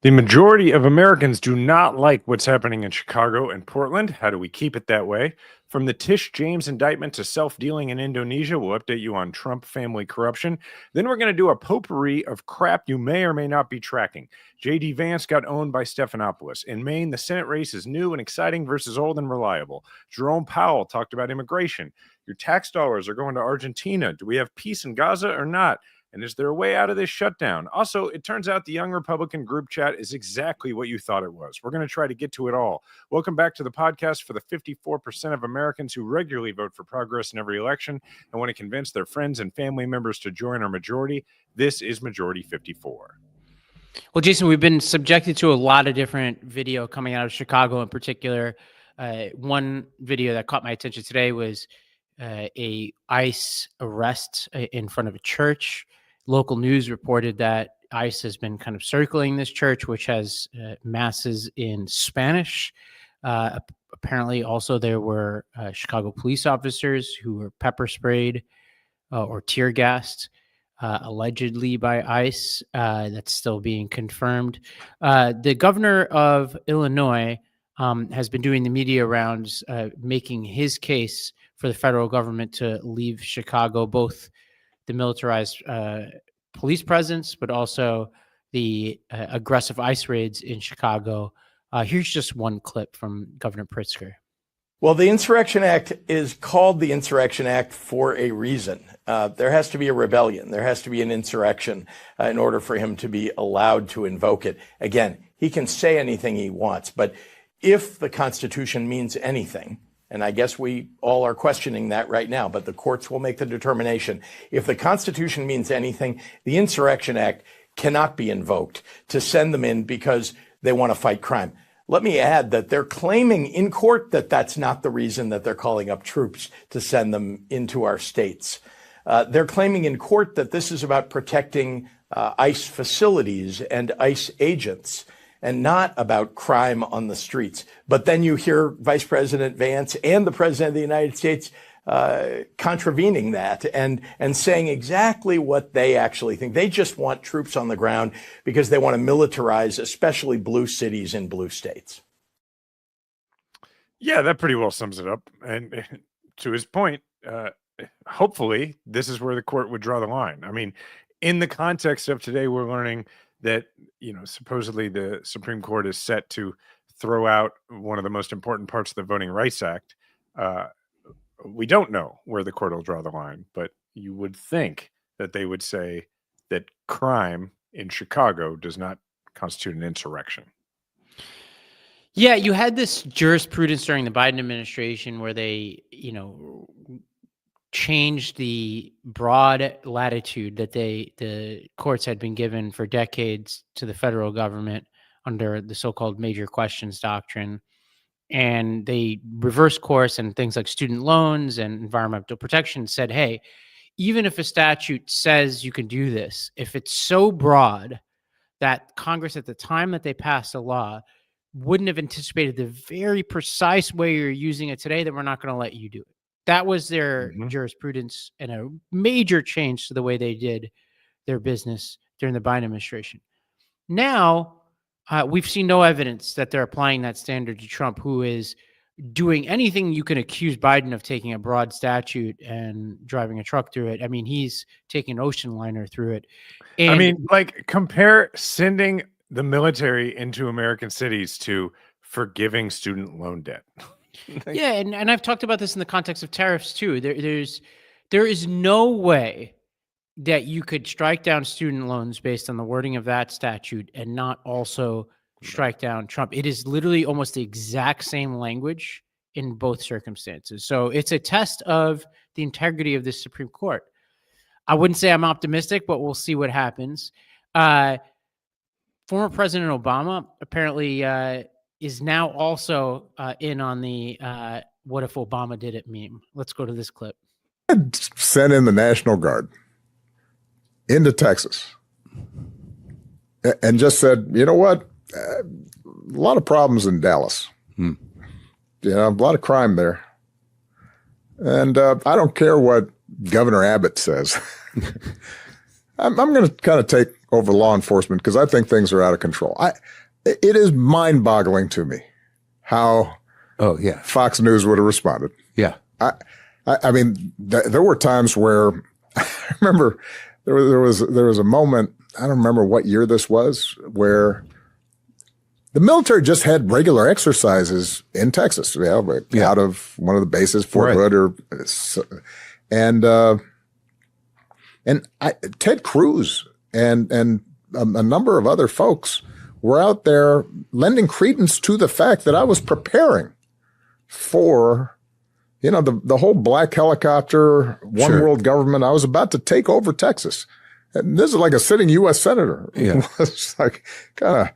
The majority of Americans do not like what's happening in Chicago and Portland. How do we keep it that way? From the Tish James indictment to self-dealing in Indonesia, we'll update you on Trump family corruption. Then we're going to do a potpourri of crap you may or may not be tracking. J.D. Vance got owned by Stephanopoulos. In Maine, the Senate race is new and exciting versus old and reliable. Jerome Powell talked about immigration. Your tax dollars are going to Argentina. Do we have peace in Gaza or not? And is there a way out of this shutdown? Also, it turns out the young Republican group chat is exactly what you thought it was. We're going to try to get to it all. Welcome back to the podcast for the 54% of Americans who regularly vote for progress in every election and want to convince their friends and family members to join our majority. This is Majority 54. Well, Jason, we've been subjected to a lot of different video coming out of Chicago in particular. One video that caught my attention today was a ICE arrest in front of a church. Local news reported that ICE has been kind of circling this church, which has masses in Spanish. Apparently, also there were Chicago police officers who were pepper sprayed or tear gassed, allegedly by ICE. That's still being confirmed. The governor of Illinois has been doing the media rounds, making his case for the federal government to leave Chicago, both the militarized police presence, but also the aggressive ICE raids in Chicago. Here's just one clip from Governor Pritzker. Well, the Insurrection Act is called the Insurrection Act for a reason. There has to be a rebellion. There has to be an insurrection in order for him to be allowed to invoke it. Again, he can say anything he wants, but if the Constitution means anything, and I guess we all are questioning that right now, but the courts will make the determination. If the Constitution means anything, the Insurrection Act cannot be invoked to send them in because they want to fight crime. Let me add that they're claiming in court that that's not the reason that they're calling up troops to send them into our states. They're claiming in court that this is about protecting ICE facilities and ICE agents, and not about crime on the streets. But then you hear Vice President Vance and the President of the United States contravening that and saying exactly what they actually think. They just want troops on the ground because they want to militarize, especially blue cities in blue states. Yeah, that pretty well sums it up. And to his point, hopefully this is where the court would draw the line. I mean, in the context of today, we're learning that, supposedly the Supreme Court is set to throw out one of the most important parts of the Voting Rights Act. We don't know where the court will draw the line, but you would think that they would say that crime in Chicago does not constitute an insurrection. Yeah, you had this jurisprudence during the Biden administration where they, changed the broad latitude that the courts had been given for decades to the federal government under the so-called major questions doctrine. And they reversed course, and things like student loans and environmental protection said, hey, even if a statute says you can do this, if it's so broad that Congress at the time that they passed a law wouldn't have anticipated the very precise way you're using it today, then we're not going to let you do it. That was their jurisprudence and a major change to the way they did their business during the Biden administration. Now, we've seen no evidence that they're applying that standard to Trump, who is doing anything you can accuse Biden of taking a broad statute and driving a truck through it. I mean, he's taking an ocean liner through it. And compare sending the military into American cities to forgiving student loan debt. Yeah, and I've talked about this in the context of tariffs too. There is no way that you could strike down student loans based on the wording of that statute and not also strike down Trump. It is literally almost the exact same language in both circumstances. So it's a test of the integrity of the Supreme Court. I wouldn't say I'm optimistic, but we'll see what happens. Former President Obama apparently is now also in on the what if Obama did it meme. Let's go to this clip. Sent in the National Guard into Texas and just said, you know what? A lot of problems in Dallas. A lot of crime there. And I don't care what Governor Abbott says. I'm going to kind of take over law enforcement because I think things are out of control. It is mind-boggling to me how Fox News would have responded. Yeah. I mean, there were times where I remember there was a moment, I don't remember what year this was, where the military just had regular exercises in Texas, out of one of the bases, Fort Hood, and Ted Cruz and a number of other folks were out there lending credence to the fact that I was preparing for, the whole black helicopter, one world government. I was about to take over Texas. And this is like a sitting U.S. senator. Yeah. It's like kind of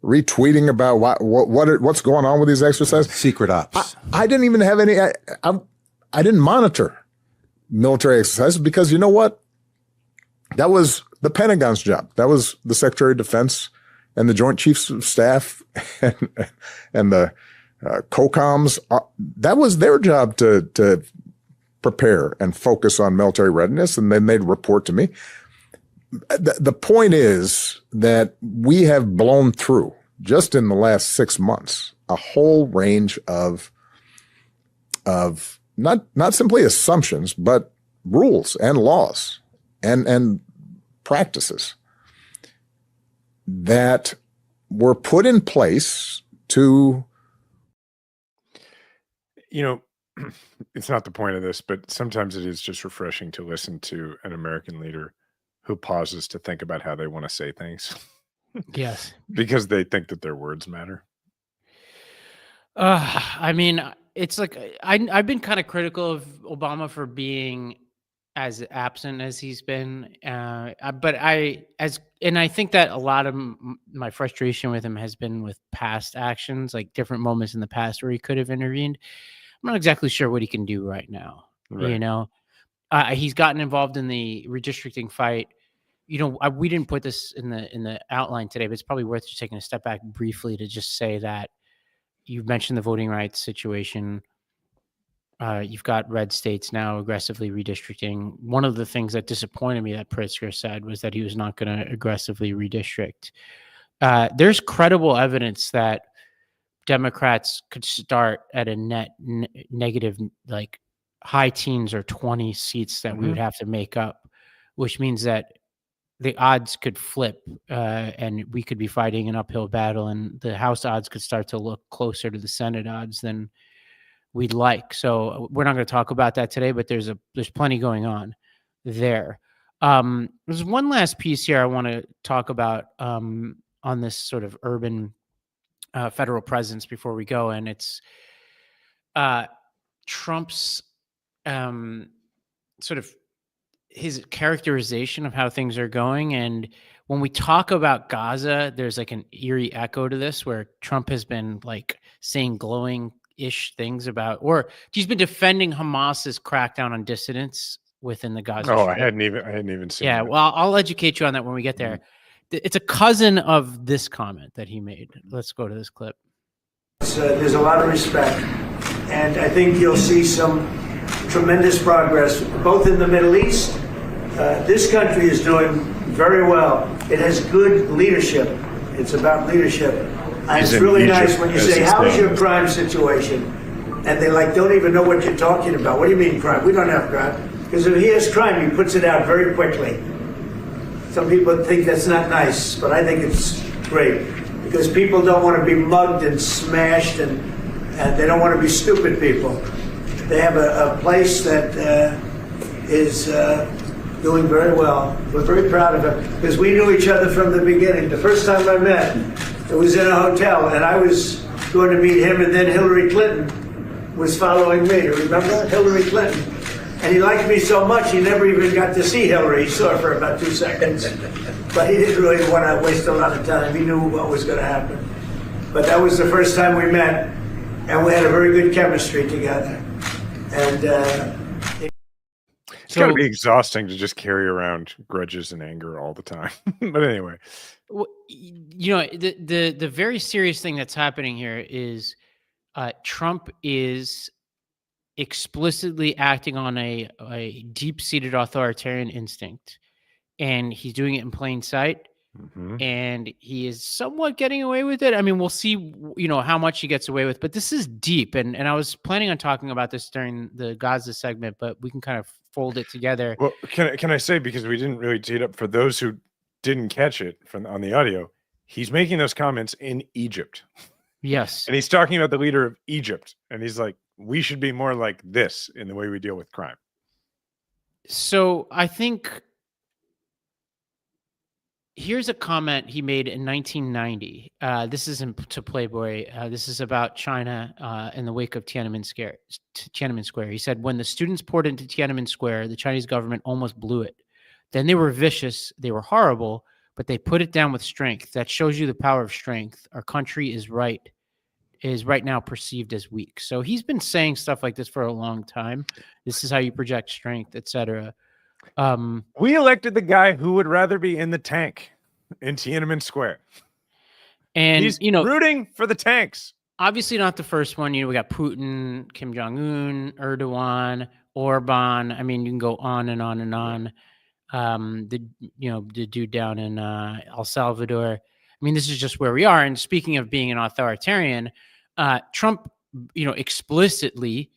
retweeting about what's going on with these exercises. Secret ops. I didn't even have any. I didn't monitor military exercises because you know what? That was the Pentagon's job. That was the Secretary of Defense and the Joint Chiefs of Staff and the COCOMs. That was their job to prepare and focus on military readiness, and then they'd report to me. The point is that we have blown through, just in the last 6 months, a whole range of not simply assumptions, but rules and laws and practices that were put in place to. It's not the point of this, but sometimes it is just refreshing to listen to an American leader who pauses to think about how they want to say things. Yes. Because they think that their words matter. I mean, it's like I've been kind of critical of Obama for being as absent as he's been. But I think that a lot of my frustration with him has been with past actions, like different moments in the past where he could have intervened. I'm not exactly sure what he can do right now. Right. He's gotten involved in the redistricting fight. We didn't put this in the outline today, but it's probably worth just taking a step back briefly to just say that you mentioned the voting rights situation. You've got red states now aggressively redistricting. One of the things that disappointed me that Pritzker said was that he was not going to aggressively redistrict. There's credible evidence that Democrats could start at a net negative, like high teens or 20 seats that we would have to make up, which means that the odds could flip and we could be fighting an uphill battle, and the House odds could start to look closer to the Senate odds than we'd like. So we're not going to talk about that today, but there's plenty going on there. There's one last piece here I want to talk about on this sort of urban federal presence before we go, and it's Trump's sort of his characterization of how things are going. And when we talk about Gaza, there's like an eerie echo to this where Trump has been like saying glowing-ish things about, or he's been defending Hamas's crackdown on dissidents within the Gaza Strip. I hadn't even seen that. Well, I'll educate you on that when we get there. It's a cousin of this comment that he made. Let's go to this clip. There's a lot of respect, and I think you'll see some tremendous progress, both in the Middle East. This country is doing very well. It has good leadership. It's about leadership. And it's really nice when you say, how is your crime situation? And they don't even know what you're talking about. What do you mean crime? We don't have crime. Because if he has crime, he puts it out very quickly. Some people think that's not nice, but I think it's great. Because people don't want to be mugged and smashed, and they don't want to be stupid people. They have a place that is doing very well. We're very proud of it because we knew each other from the beginning. The first time I met, it was in a hotel, and I was going to meet him, and then Hillary Clinton was following me. Remember Hillary Clinton? And he liked me so much, he never even got to see Hillary. He saw her for about 2 seconds. But he didn't really want to waste a lot of time. He knew what was going to happen. But that was the first time we met, and we had a very good chemistry together. And it's got to be exhausting to just carry around grudges and anger all the time. But anyway, the very serious thing that's happening here is Trump is explicitly acting on a deep-seated authoritarian instinct, and he's doing it in plain sight. and he is somewhat getting away with it. I mean, we'll see, how much he gets away with, but this is deep. And I was planning on talking about this during the Gaza segment, but we can kind of fold it together. Well, can I say, because we didn't really tee it up for those who didn't catch it on the audio, he's making those comments in Egypt. Yes. And he's talking about the leader of Egypt. And he's like, we should be more like this in the way we deal with crime. So I think here's a comment he made in 1990. This isn't to Playboy. This is about China in the wake of Tiananmen Square. He said, when the students poured into Tiananmen Square, the Chinese government almost blew it. Then they were vicious. They were horrible, but they put it down with strength. That shows you the power of strength. Our country is right now perceived as weak. So he's been saying stuff like this for a long time. This is how you project strength, etc. We elected the guy who would rather be in the tank in Tiananmen Square. And he's rooting for the tanks. Obviously not the first one. We got Putin, Kim Jong-un, Erdogan, Orban. I mean, you can go on and on and on. The dude down in El Salvador. I mean, this is just where we are. And speaking of being an authoritarian, Trump, explicitly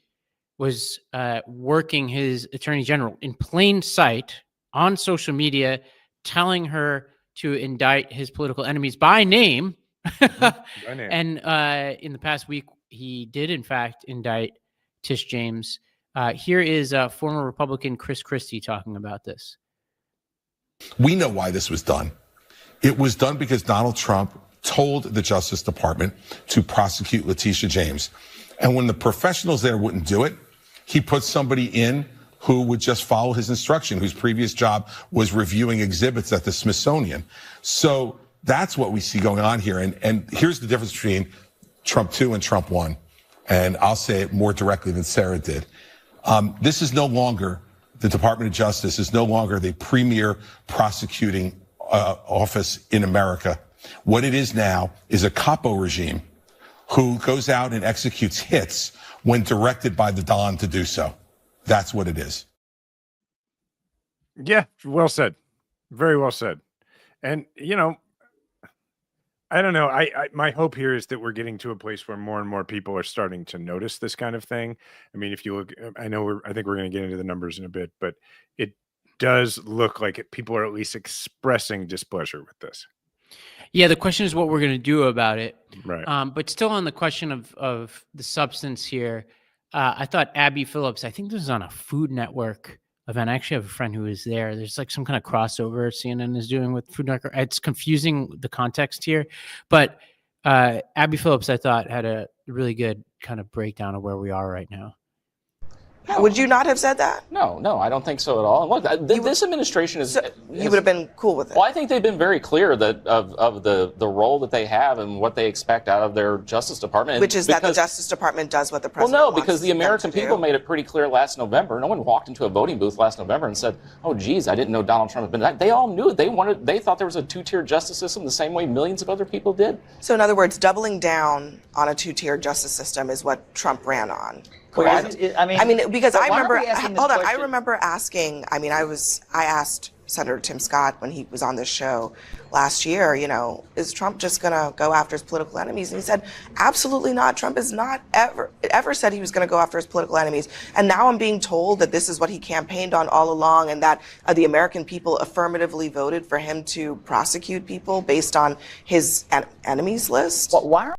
was working his attorney general in plain sight on social media, telling her to indict his political enemies by name. By name. And in the past week, he did, in fact, indict Tish James. Here is former Republican Chris Christie talking about this. We know why this was done. It was done because Donald Trump told the Justice Department to prosecute Letitia James. And when the professionals there wouldn't do it, he put somebody in who would just follow his instruction, whose previous job was reviewing exhibits at the Smithsonian. So that's what we see going on here. And here's the difference between Trump 2 and Trump 1. And I'll say it more directly than Sarah did. This is no longer, the Department of Justice is no longer the premier prosecuting office in America. What it is now is a capo regime who goes out and executes hits when directed by the Don to do so. That's what it is. Yeah, well said. Very well said. And, I don't know. I my hope here is that we're getting to a place where more and more people are starting to notice this kind of thing. I mean, if you look, I think we're going to get into the numbers in a bit, but it does look like people are at least expressing displeasure with this. Yeah, the question is what we're going to do about it. Right. But still on the question of the substance here, I thought Abby Phillips, I think this was on a Food Network event. I actually have a friend who was there. There's like some kind of crossover CNN is doing with Food Network. It's confusing the context here. But Abby Phillips, I thought, had a really good kind of breakdown of where we are right now. No. Would you not have said that? No, I don't think so at all. Look, this administration is... you would have been cool with it. Well, I think they've been very clear that of the role that they have and what they expect out of their Justice Department. Which is that the Justice Department does what the president wants. Well, no, because the American people made it pretty clear last November. No one walked into a voting booth last November and said, oh, geez, I didn't know Donald Trump had been that. They all knew it. They thought there was a two-tier justice system the same way millions of other people did. So in other words, doubling down on a two-tier justice system is what Trump ran on. Correct. I mean, because I remember, hold on, I remember asking, I asked Senator Tim Scott when he was on this show last year, is Trump just going to go after his political enemies? And he said, absolutely not. Trump has not ever said he was going to go after his political enemies. And now I'm being told that this is what he campaigned on all along and that the American people affirmatively voted for him to prosecute people based on his enemies list. Well, why?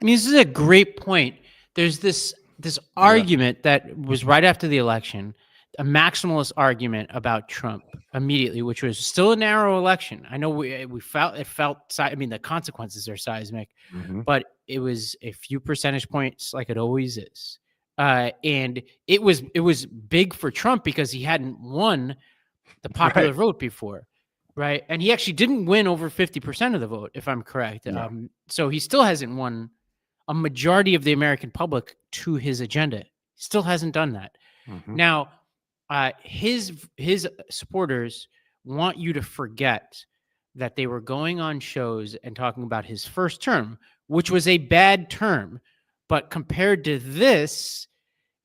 This is a great point. There's this argument that was right after the election, a maximalist argument about Trump immediately, which was still a narrow election. I know we felt the consequences are seismic, but it was a few percentage points like it always is. And it was big for Trump because he hadn't won the popular vote before. Right. And he actually didn't win over 50% of the vote, if I'm correct. Yeah. So he still hasn't won a majority of the American public to his agenda. Still hasn't done that. Now, his supporters want you to forget that they were going on shows and talking about his first term, which was a bad term. But compared to this,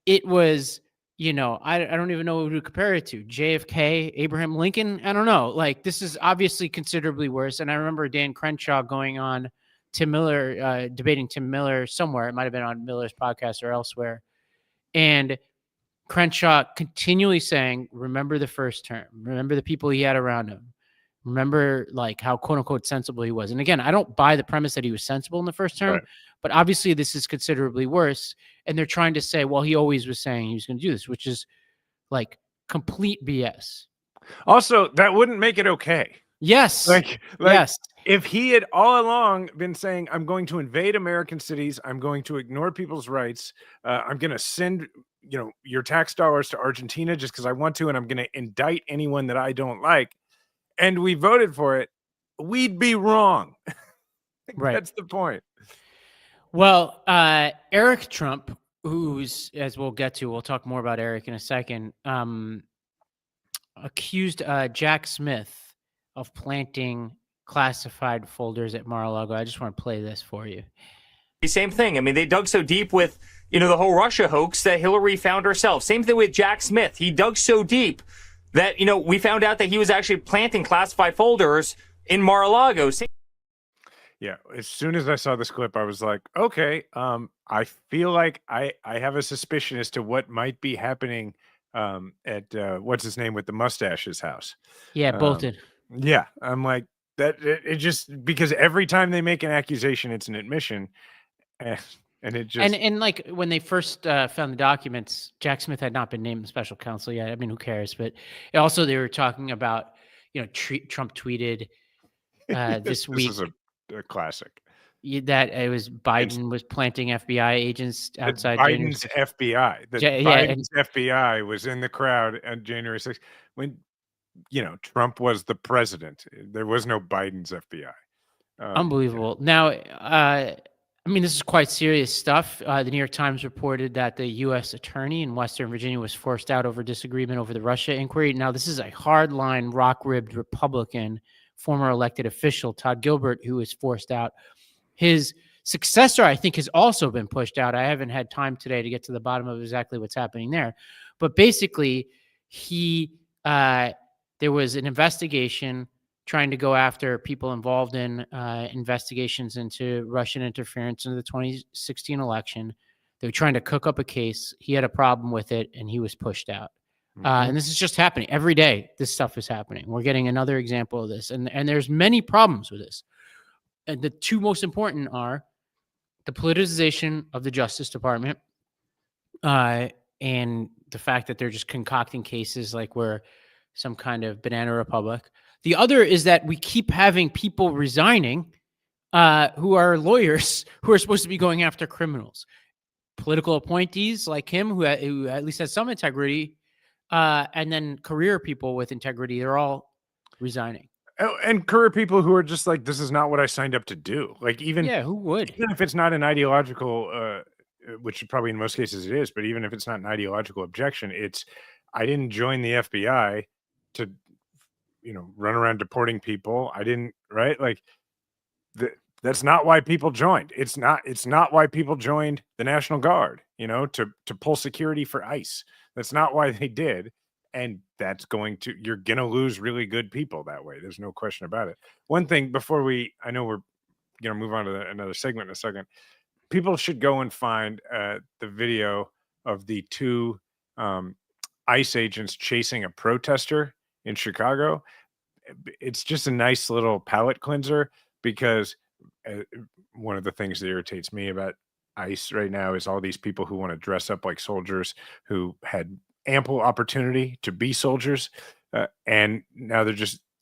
it was, I don't even know who to compare it to. JFK, Abraham Lincoln. I don't know. Like, this is obviously considerably worse. And I remember Dan Crenshaw going on Tim Miller, debating Tim Miller somewhere. It might have been on Miller's podcast or elsewhere. And Crenshaw continually saying, remember the first term, remember the people he had around him. Remember, like, how quote unquote sensible he was. And again, I don't buy the premise that he was sensible in the first term, Right. but obviously this is considerably worse. And they're trying to say, well, he always was saying he was going to do this, which is like complete BS. Also, that wouldn't make it okay. Yes. Like yes. If he had all along been saying, I'm going to invade American cities, I'm going to ignore people's rights, I'm going to send, your tax dollars to Argentina just because I want to, and I'm going to indict anyone that I don't like, and we voted for it, we'd be wrong. Right. That's the point. Well, Eric Trump, who's, as we'll get to, we'll talk more about Eric in a second, accused Jack Smith of planting classified folders at Mar-a-Lago. I just want to play this for you. Same thing. I mean, they dug so deep with, the whole Russia hoax that Hillary found herself. Same thing with Jack Smith. He dug so deep that, we found out that he was actually planting classified folders in Mar-a-Lago. Yeah. As soon as I saw this clip, I was like, okay, I feel like I have a suspicion as to what might be happening at what's his name with the mustache's house. Yeah, Bolton. Yeah. I'm like, that it just, because every time they make an accusation, it's an admission. And it just and like when they first found the documents, Jack Smith had not been named special counsel yet. I mean, who cares? But also they were talking about, Trump tweeted this week. This is a classic. That it was Biden was planting FBI agents outside Biden's FBI. Biden's FBI was in the crowd on January 6th when, Trump was the president. There was no Biden's FBI. Unbelievable. Now, this is quite serious stuff. The New York Times reported that the U.S. attorney in Western Virginia was forced out over disagreement over the Russia inquiry. Now, this is a hardline, rock-ribbed Republican, former elected official, Todd Gilbert, who was forced out. His successor, I think, has also been pushed out. I haven't had time today to get to the bottom of exactly what's happening there. But basically, there was an investigation trying to go after people involved in investigations into Russian interference in the 2016 election. They were trying to cook up a case. He had a problem with it, and he was pushed out. And this is just happening every day. This stuff is happening. We're getting another example of this, and there's many problems with this. And the two most important are the politicization of the Justice Department, and the fact that they're just concocting cases like we're some kind of banana republic. The other is that we keep having people resigning who are lawyers who are supposed to be going after criminals. Political appointees like him who at least has some integrity, and then career people with integrity, they're all resigning. Oh, and career people who are just like, this is not what I signed up to do. Like who would? Even if it's not an ideological, which probably in most cases it is, but even if it's not an ideological objection, it's, I didn't join the FBI to, run around deporting people. I didn't, right? Like that's not why people joined. It's not why people joined the National Guard, to pull security for ICE. That's not why they did. And you're going to lose really good people that way. There's no question about it. One thing before I know we're going to move on to another segment in a second. People should go and find the video of the two ICE agents chasing a protester in Chicago. It's just a nice little palate cleanser, because one of the things that irritates me about ICE right now is all these people who want to dress up like soldiers who had ample opportunity to be soldiers, and now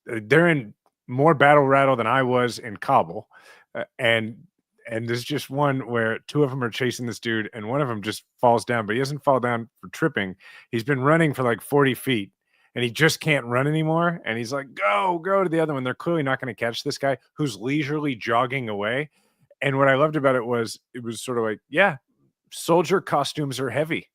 they're in more battle rattle than I was in Kabul, and there's just one where two of them are chasing this dude, and one of them just falls down, but he doesn't fall down for tripping. He's been running for like 40 feet, and he just can't run anymore, and he's like, go to the other one. They're clearly not going to catch this guy who's leisurely jogging away. And what I loved about it was sort of like, yeah, soldier costumes are heavy.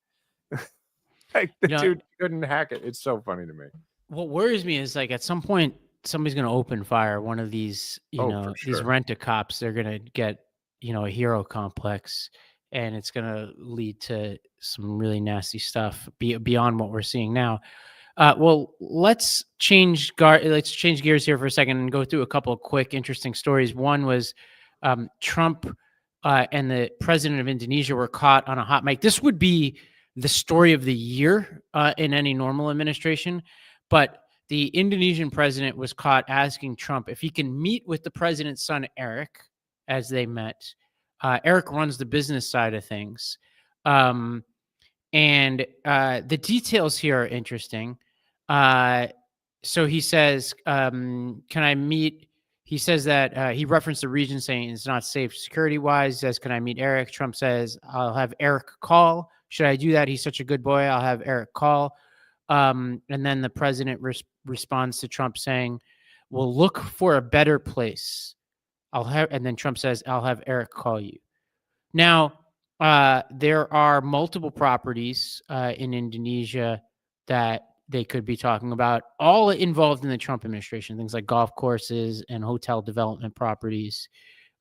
Like the dude couldn't hack it. It's so funny to me. What worries me is, like, at some point somebody's going to open fire. One of these, these rent-a-cops, they're going to get, a hero complex, and it's going to lead to some really nasty stuff beyond what we're seeing now. Well, let's change gears here for a second and go through a couple of quick, interesting stories. One was Trump and the president of Indonesia were caught on a hot mic. This would be the story of the year in any normal administration, but the Indonesian president was caught asking Trump if he can meet with the president's son, Eric, as they met. Eric runs the business side of things. And the details here are interesting. So he says, can I meet? He says that he referenced the region saying it's not safe security-wise. He says, can I meet Eric? Trump says, I'll have Eric call. Should I do that? He's such a good boy. I'll have Eric call. And then the president responds to Trump saying, we'll look for a better place. And then Trump says, I'll have Eric call you. Now, there are multiple properties in Indonesia that they could be talking about, all involved in the Trump administration, things like golf courses and hotel development properties.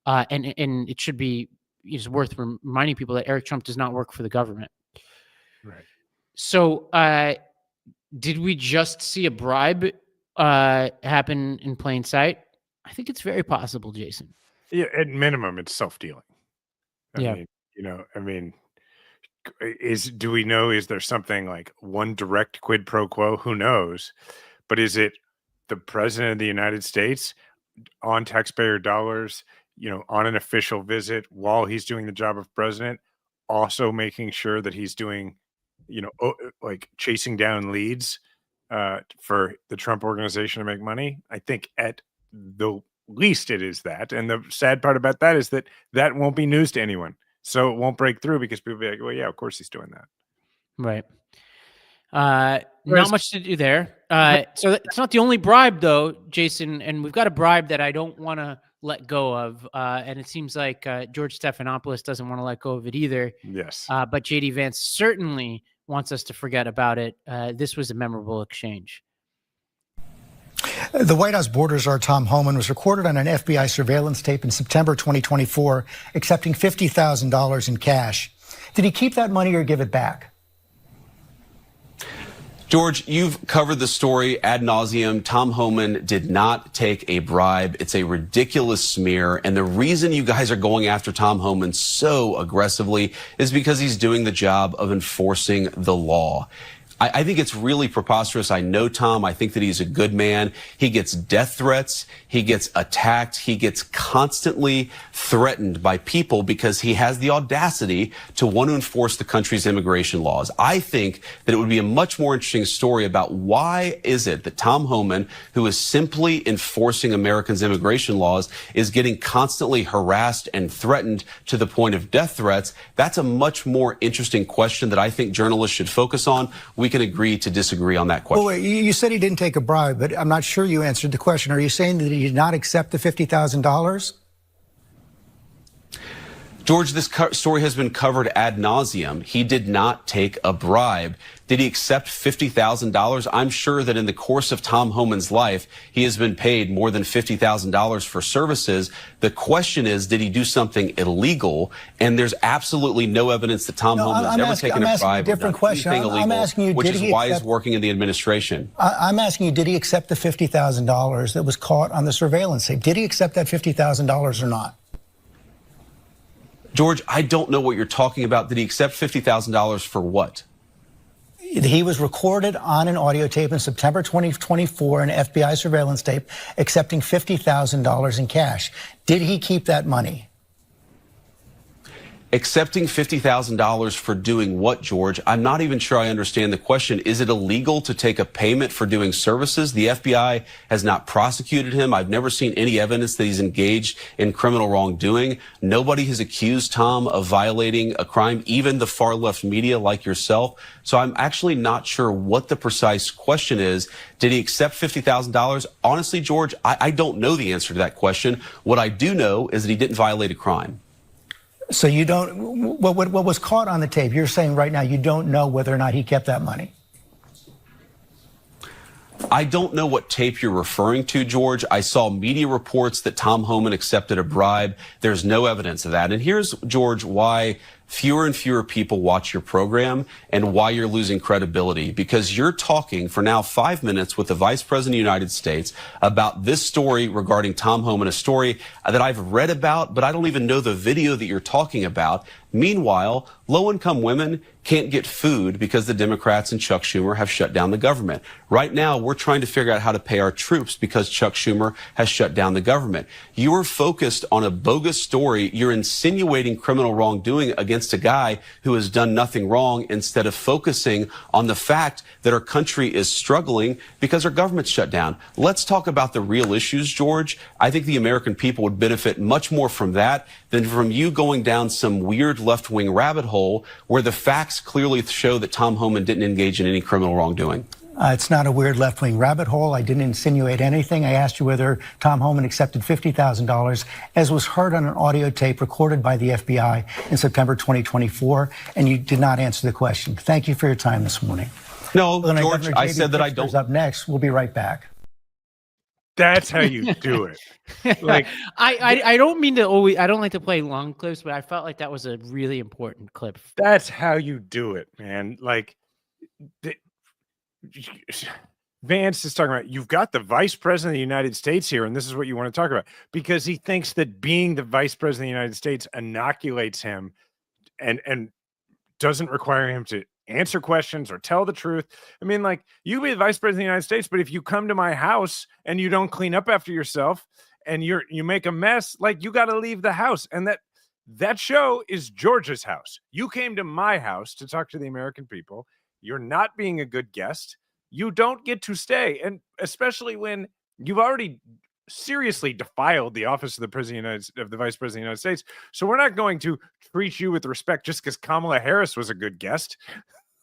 And it should be worth reminding people that Eric Trump does not work for the government. Right. So did we just see a bribe happen in plain sight? I think it's very possible, Jason. Yeah, at minimum, it's self-dealing. Yeah. Do we know, is there something like one direct quid pro quo? Who knows? But is it the president of the United States on taxpayer dollars, on an official visit while he's doing the job of president, also making sure that he's doing, like chasing down leads for the Trump organization to make money? I think at the least it is that. And the sad part about that is that won't be news to anyone. So it won't break through because people will be like, well, yeah, of course he's doing that. Right. Not much to do there. So it's not the only bribe, though, Jason. And we've got a bribe that I don't want to let go of. And it seems like George Stephanopoulos doesn't want to let go of it either. Yes. But J.D. Vance certainly wants us to forget about it. This was a memorable exchange. The White House border czar Tom Homan was recorded on an FBI surveillance tape in September 2024, accepting $50,000 in cash. Did he keep that money or give it back? George, you've covered the story ad nauseum. Tom Homan did not take a bribe. It's a ridiculous smear. And the reason you guys are going after Tom Homan so aggressively is because he's doing the job of enforcing the law. I think it's really preposterous. I know Tom. I think that he's a good man. He gets death threats. He gets attacked. He gets constantly threatened by people because he has the audacity to want to enforce the country's immigration laws. I think that it would be a much more interesting story about why is it that Tom Homan, who is simply enforcing Americans' immigration laws, is getting constantly harassed and threatened to the point of death threats. That's a much more interesting question that I think journalists should focus on. We can agree to disagree on that question. Well, you said he didn't take a bribe, but I'm not sure you answered the question. Are you saying that he did not accept the $50,000? George, this story has been covered ad nauseum. He did not take a bribe. Did he accept $50,000? I'm sure that in the course of Tom Homan's life, he has been paid more than $50,000 for services. The question is, did he do something illegal? And there's absolutely no evidence that Tom Homan has never taken a bribe or done anything illegal, which is why he's working in the administration. I'm asking you, did he accept the $50,000 that was caught on the surveillance tape? Did he accept that $50,000 or not? George, I don't know what you're talking about. Did he accept $50,000 for what? He was recorded on an audio tape in September 2024, an FBI surveillance tape, accepting $50,000 in cash. Did he keep that money? Accepting $50,000 for doing what, George? I'm not even sure I understand the question. Is it illegal to take a payment for doing services? The FBI has not prosecuted him. I've never seen any evidence that he's engaged in criminal wrongdoing. Nobody has accused Tom of violating a crime, even the far left media like yourself. So I'm actually not sure what the precise question is. Did he accept $50,000? Honestly, George, I don't know the answer to that question. What I do know is that he didn't violate a crime. So you don't, what was caught on the tape, you're saying right now you don't know whether or not he kept that money? I don't know what tape you're referring to, George. I saw media reports that Tom Homan accepted a bribe. There's no evidence of that. And here's, George, why fewer and fewer people watch your program and why you're losing credibility, because you're talking for now 5 minutes with the Vice President of the United States about this story regarding Tom Homan, a story that I've read about, but I don't even know the video that you're talking about. Meanwhile, low-income women can't get food because the Democrats and Chuck Schumer have shut down the government. Right now, we're trying to figure out how to pay our troops because Chuck Schumer has shut down the government. You are focused on a bogus story. You're insinuating criminal wrongdoing against a guy who has done nothing wrong instead of focusing on the fact that our country is struggling because our government's shut down. Let's talk about the real issues, George. I think the American people would benefit much more from that than from you going down some weird left-wing rabbit hole where the facts clearly show that Tom Homan didn't engage in any criminal wrongdoing. It's not a weird left-wing rabbit hole. I didn't insinuate anything. I asked you whether Tom Homan accepted $50,000, as was heard on an audio tape recorded by the FBI in September 2024, and you did not answer the question. Thank you for your time this morning. No, Well, George, Governor I JB said that I Pritzker's don't. Up next. We'll be right back. That's how you do it. Like, I don't mean to always, I don't like to play long clips, but I felt like that was a really important clip. that's how you do it, man. Like, Vance is talking about, you've got the Vice President of the United States here, and this is what you want to talk about, because he thinks that being the Vice President of the United States inoculates him and doesn't require him to answer questions or tell the truth. I mean, like, you be the Vice President of the United States, but if you come to my house and you don't clean up after yourself and you make a mess, like, you got to leave the house. And that show is George's house. You came to my house to talk to the American people. You're not being a good guest. You don't get to stay. And especially when you've already seriously defiled the office of the Vice President of the United States. So we're not going to treat you with respect just because Kamala Harris was a good guest.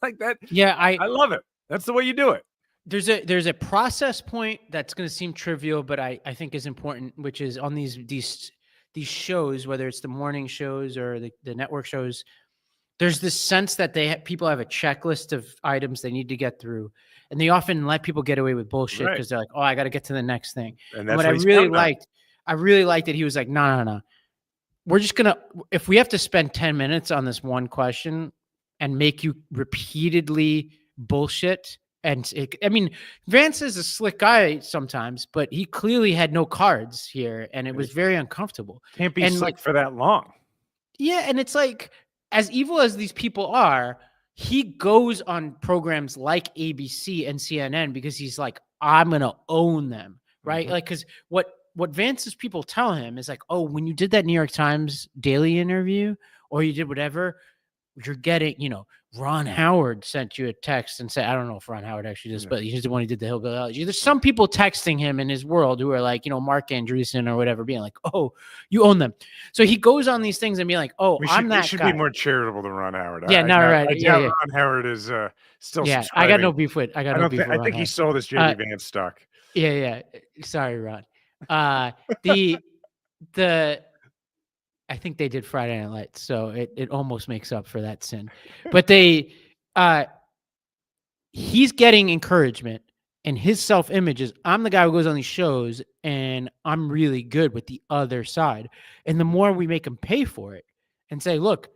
Like that. Yeah, I love it. That's the way you do it. There's a process point that's going to seem trivial, but I think is important, which is on these shows, whether it's the morning shows or the network shows, there's this sense that people have a checklist of items they need to get through, and they often let people get away with bullshit because they're like, "Oh, I got to get to the next thing." And that's what I really liked that he was like, "No. We're just gonna, if we have to spend 10 minutes on this one question and make you repeatedly bullshit." And I mean, Vance is a slick guy sometimes, but he clearly had no cards here, and it was very uncomfortable. Can't be slick for that long. Yeah, and it's like, as evil as these people are, he goes on programs like ABC and CNN because he's like, I'm gonna own them, right? Mm-hmm. Like, because what Vance's people tell him is like, oh, when you did that New York Times daily interview, or you did whatever, you're getting, Ron Howard sent you a text and said, I don't know if Ron Howard actually does, but he's the one who did the Hillbilly Elegy. There's some people texting him in his world who are like, Mark Andreessen or whatever, being like, oh, you own them. So he goes on these things and be like, oh, I'm that guy. We should be more charitable than Ron Howard. Yeah, right. Ron Howard is still Yeah, subscribing. I got no beef with. I think he sold his JB Vance stock. Yeah. Sorry, Ron. I think they did Friday Night Lights, so it almost makes up for that sin. But he's getting encouragement, and his self-image is, I'm the guy who goes on these shows, and I'm really good with the other side. And the more we make him pay for it and say, look,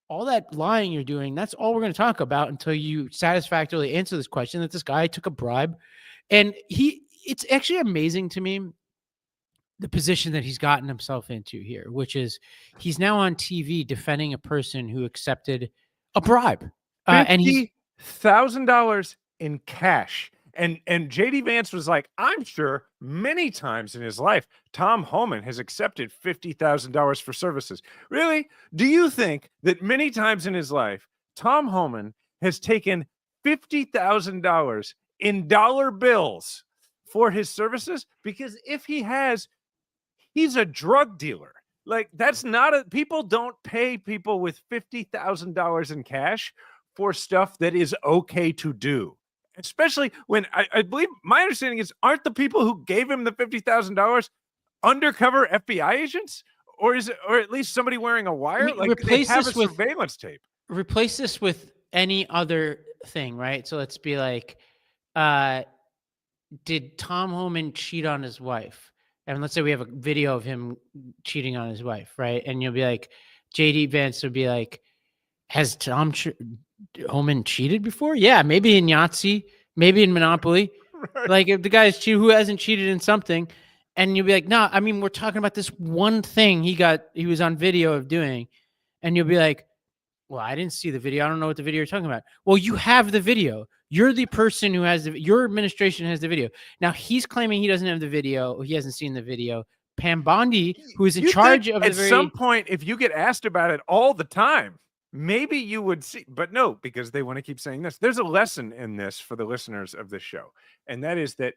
all that lying you're doing, that's all we're going to talk about until you satisfactorily answer this question that this guy took a bribe. And it's actually amazing to me, the position that he's gotten himself into here, which is he's now on TV defending a person who accepted a bribe. And he's $50,000 in cash. And JD Vance was like, I'm sure many times in his life, Tom Homan has accepted $50,000 for services. Really? Do you think that many times in his life, Tom Homan has taken $50,000 in dollar bills for his services? Because if he has, he's a drug dealer. Like, that's not people don't pay people with $50,000 in cash for stuff that is okay to do. Especially when I believe my understanding is, aren't the people who gave him the $50,000 undercover FBI agents? Or is it, or at least somebody wearing a wire? I mean, like, they have a surveillance tape. Replace this with any other thing, right? So let's be like, did Tom Homan cheat on his wife? And let's say we have a video of him cheating on his wife, right? And you'll be like, JD Vance would be like, has Homan cheated before? Yeah, maybe in Yahtzee, maybe in Monopoly. Right. Like if the guy's who hasn't cheated in something, and you'll be like, no, I mean, we're talking about this one thing he was on video of doing, and you'll be like, well, I didn't see the video. I don't know what the video you're talking about. Well, you have the video. You're the person who has your administration has the video. Now he's claiming he doesn't have the video. He hasn't seen the video. Pam Bondi, who is in charge of at some point, if you get asked about it all the time, maybe you would see, but no, because they want to keep saying this. There's a lesson in this for the listeners of this show. And that is that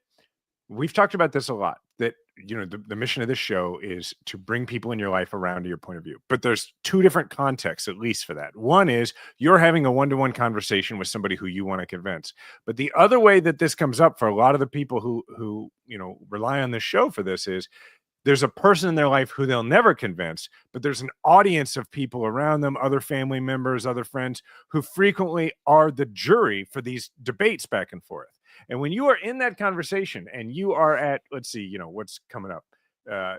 we've talked about this a lot, that, you know, the mission of this show is to bring people in your life around to your point of view. But there's two different contexts, at least for that. One is you're having a one-to-one conversation with somebody who you want to convince. But the other way that this comes up for a lot of the people who you know, rely on this show for this is there's a person in their life who they'll never convince, but there's an audience of people around them, other family members, other friends, who frequently are the jury for these debates back and forth. And when you are in that conversation and you are at, let's see, you know, what's coming up,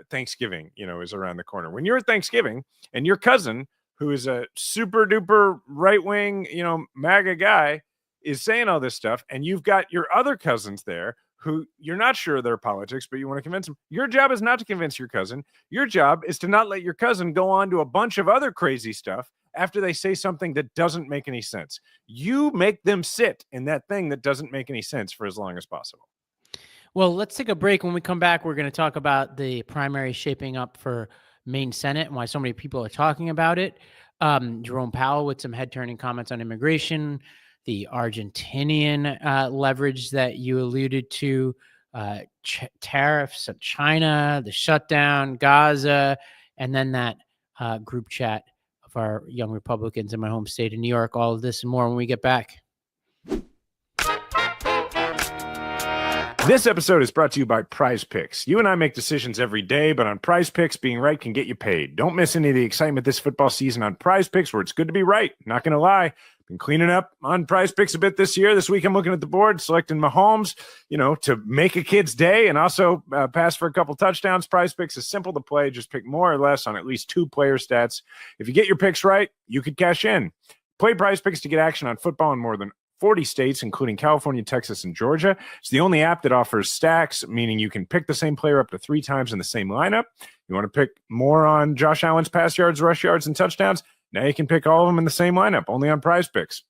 Thanksgiving, you know, is around the corner. When you're at Thanksgiving and your cousin, who is a super duper right wing, you know, MAGA guy, is saying all this stuff, and you've got your other cousins there who you're not sure of their politics, but you want to convince them. Your job is not to convince your cousin. Your job is to not let your cousin go on to a bunch of other crazy stuff after they say something that doesn't make any sense. You make them sit in that thing that doesn't make any sense for as long as possible. Well, let's take a break. When we come back, we're going to talk about the primary shaping up for Maine Senate and why so many people are talking about it. Jerome Powell with some head-turning comments on immigration, the Argentinian leverage that you alluded to, tariffs on China, the shutdown, Gaza, and then that group chat of our young Republicans in my home state of New York. All of this and more when we get back. This episode is brought to you by Prize Picks. You and I make decisions every day, but on Prize Picks, being right can get you paid. Don't miss any of the excitement this football season on Prize Picks, where it's good to be right. Not going to lie. Been cleaning up on Prize Picks a bit this year. This week, I'm looking at the board, selecting Mahomes, you know, to make a kid's day and also pass for a couple touchdowns. Prize Picks is simple to play. Just pick more or less on at least 2 player stats. If you get your picks right, you could cash in. Play Prize Picks to get action on football in more than 40 states, including California, Texas, and Georgia. It's the only app that offers stacks, meaning you can pick the same player up to 3 times in the same lineup. You want to pick more on Josh Allen's pass yards, rush yards, and touchdowns? Now you can pick all of them in the same lineup, only on Prize Picks.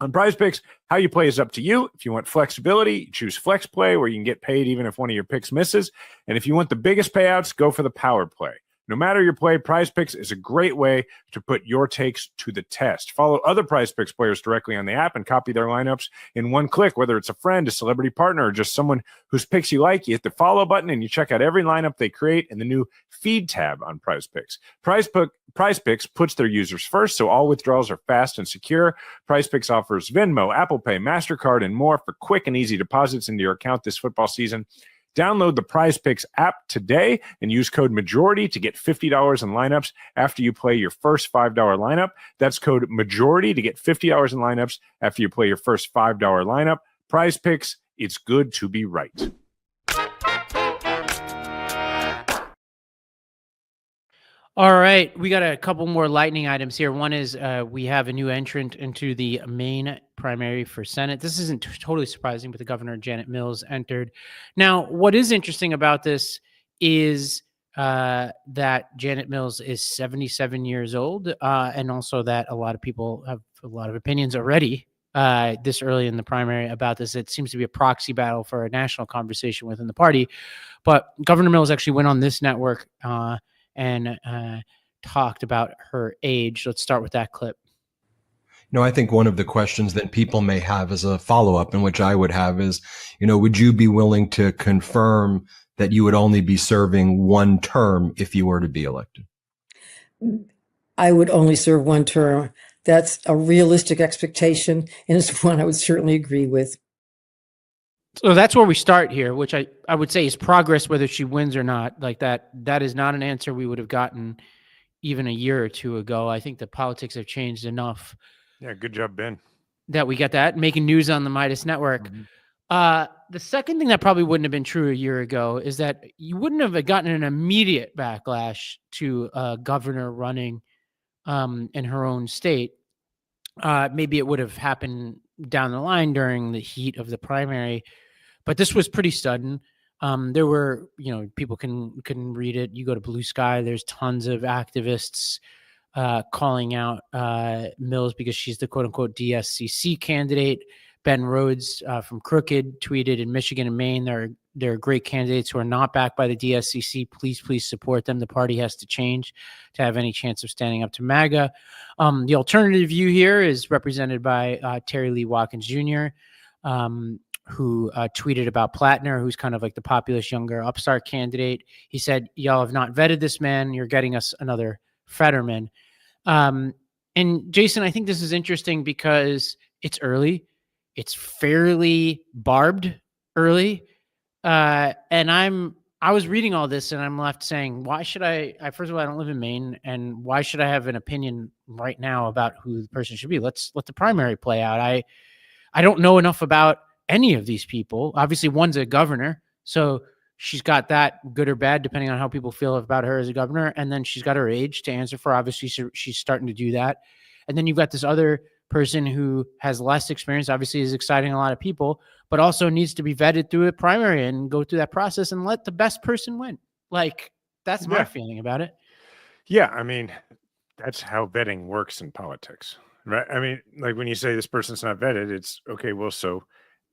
On Prize Picks, how you play is up to you. If you want flexibility, choose Flex Play, where you can get paid even if one of your picks misses. And if you want the biggest payouts, go for the Power Play. No matter your play, Prize Picks is a great way to put your takes to the test. Follow other Prize Picks players directly on the app and copy their lineups in one click, whether it's a friend, a celebrity partner, or just someone whose picks you like. You hit the follow button and you check out every lineup they create in the new Feed tab on Prize Picks. Prize Picks puts their users first, so all withdrawals are fast and secure. Prize Picks offers Venmo, Apple Pay, MasterCard, and more for quick and easy deposits into your account this football season. Download the Prize Picks app today and use code MAJORITY to get $50 in lineups after you play your first $5 lineup. That's code MAJORITY to get $50 in lineups after you play your first $5 lineup. Prize Picks, it's good to be right. All right, we got a couple more lightning items here. One is we have a new entrant into the Maine primary for Senate. This isn't totally surprising, but the governor, Janet Mills, entered. Now, what is interesting about this is that Janet Mills is 77 years old, and also that a lot of people have a lot of opinions already this early in the primary about this. It seems to be a proxy battle for a national conversation within the party. But Governor Mills actually went on this network and talked about her age. Let's start with that clip. You know, I think one of the questions that people may have as a follow-up, and which I would have, is, you know, would you be willing to confirm that you would only be serving 1 term if you were to be elected? I would only serve 1 term. That's a realistic expectation, and it's one I would certainly agree with. So that's where we start here, which I would say is progress, whether she wins or not. Like that is not an answer we would have gotten even a year or 2 ago. I think the politics have changed enough. Yeah, good job, Ben. That we got that, making news on the Midas Network. Mm-hmm. The second thing that probably wouldn't have been true a year ago is that you wouldn't have gotten an immediate backlash to a governor running in her own state maybe it would have happened down the line during the heat of the primary, but this was pretty sudden. There were, people can read it. You go to Blue Sky, there's tons of activists calling out Mills because she's the quote unquote DSCC candidate. Ben Rhodes from Crooked tweeted, in Michigan and Maine, there are great candidates who are not backed by the DSCC. Please support them. The party has to change to have any chance of standing up to MAGA. The alternative view here is represented by Terry Lee Watkins Jr., who tweeted about Plattner, who's kind of like the populist younger upstart candidate. He said, y'all have not vetted this man. You're getting us another Fetterman. And Jason, I think this is interesting because it's early. It's fairly barbed early. And I was reading all this and I'm left saying, why should I first of all, I don't live in Maine, and why should I have an opinion right now about who the person should be? Let's let the primary play out. I don't know enough about any of these people. Obviously one's a governor, so she's got that, good or bad, depending on how people feel about her as a governor. And then she's got her age to answer for. Obviously she's starting to do that. And then you've got this other person who has less experience, obviously is exciting a lot of people, but also needs to be vetted through a primary and go through that process and let the best person win. Like, that's my feeling about it. Yeah. I mean, that's how vetting works in politics, right? I mean, like when you say this person's not vetted, it's okay. Well, so